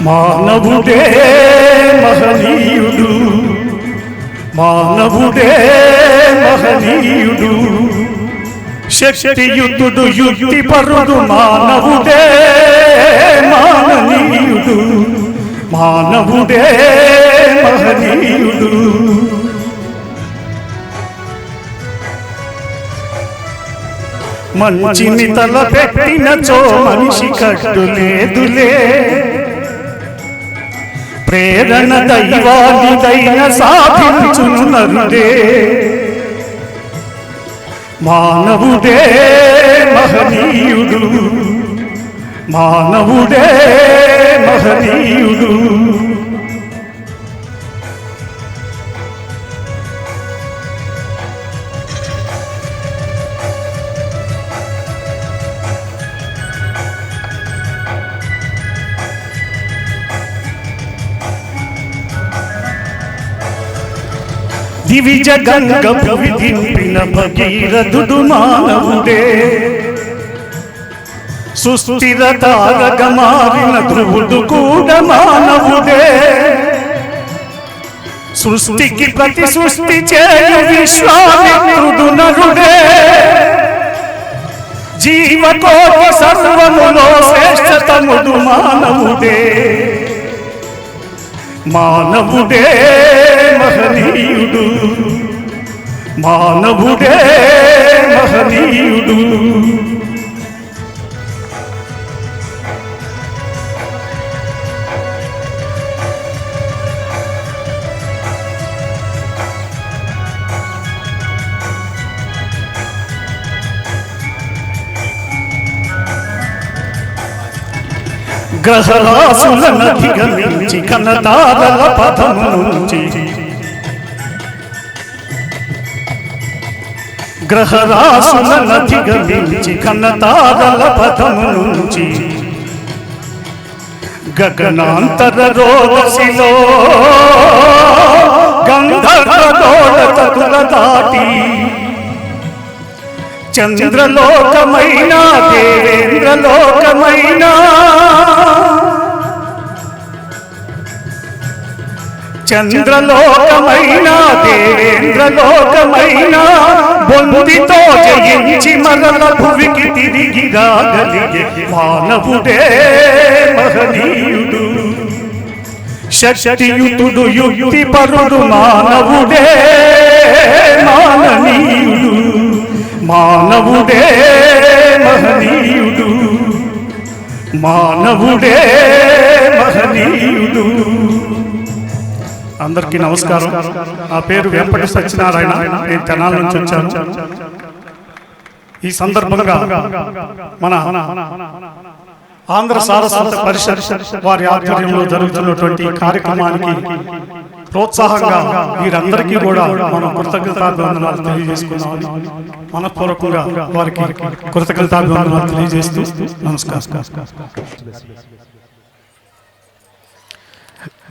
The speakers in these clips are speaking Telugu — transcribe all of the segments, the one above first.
మానవుడే మహనీయుడు, మానవుడే మహనీయుడు, శక్తియుతుడు యుక్తి పరుడు, మానవుడే మాననీయుడు, మానవుడే మహనీయుడు. మంచిని తలపెట్టినచో మనిషి కట్టులేదులే, ప్రేరణ దైవానిదైన సాధించును నరుడే. మానవుడే మహనీయుడు, మానవుడే మహనీయుడు. దివిజ గంగ భువి దింపిన భగీరథుడు మానవుడే, సుస్థిర తారక మారిన ధ్రువుడు కూడా మానవుడే. సృష్టికి ప్రతి సృష్టి చేయు విశ్వామిత్రుడు నరుడే, జీవకోటి సర్వములో శ్రేష్టతముడు మానవుడే. మానవుడే మహనీయుడు, మానవుడే మహనీయుడు. గ్రహరాసులనధిగమించి కనతారల పదము నుంచి, గ్రహరాసులనధిగమించి కనతారల పదము నుంచి, గగనాంతర రోదసిలో గంధర్వలోకతుల దాటి, చంద్రలోకమైన దేవేంద్రలోకమైన, చంద్రలోకమైన దేవేంద్రలోకమైన, బొందితో జయించి మరల భువికి తిరిగి రాగలిగే మానవుడే మహనీయుడు. శక్తియుతుడు యుక్తి పరుడు, మానవుడే మాననీయుడు, మానవుడే మహనీయుడు, మానవుడే మహనీయుడు. అందరికీ నమస్కారం. నా పేరు వెంపటి సత్యనారాయణ, నేను తెనాలి నుంచి వచ్చాను. ఈ సందర్భంగా మన ఆంధ్ర సారస్వత పరిషత్ వారి ఆధ్వర్యంలో జరుగుతున్నటువంటి కార్యక్రమానికి ప్రోత్సాహంగా వీరందరికీ కూడా మనం కృతజ్ఞతాభివందనాలు తెలియజేసుకున్నాం. మనపూర్వకంగా వారికి కృతజ్ఞతాభివందనాలు తెలియజేస్తూ నమస్కారం.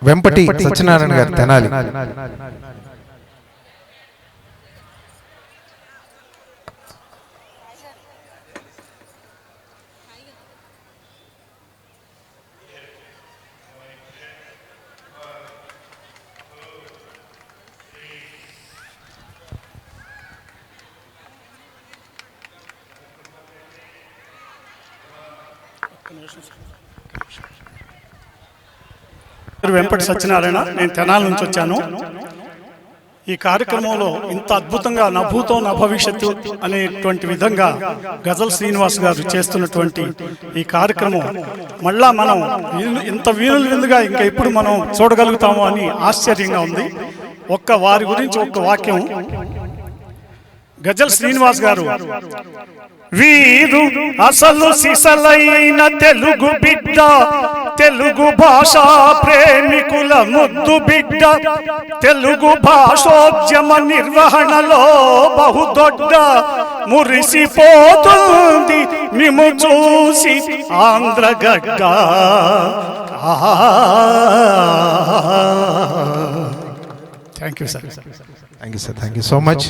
వెంపటి సత్యనారాయణ గారు, తెనాలి. వెంపటి సత్యనారాయణ, నేను తెనాలి నుంచి వచ్చాను. ఈ కార్యక్రమంలో ఇంత అద్భుతంగా నభూతో నా భవిష్యత్తు అనేటువంటి విధంగా గజల్ శ్రీనివాస్ గారు చేస్తున్నటువంటి ఈ కార్యక్రమం మళ్ళా మనం ఇంత వీణులు విందుగా ఇంకా ఎప్పుడు మనం చూడగలుగుతాము అని ఆశ్చర్యంగా ఉంది. వారి గురించి ఒక్క వాక్యం. గజల్ శ్రీనివాస్ గారు, వీరు అసలు సిసలైన తెలుగు బిడ్డ, తెలుగు భాషా ప్రేమికుల ముద్దు బిడ్డ, తెలుగు భాషోద్యమ నిర్వహణలో బహుదొడ్డ, మురిసిపోతుంది మిము చూసి ఆంధ్రగడ్డ. Thank you sir. Thank you sir. Thank you so much.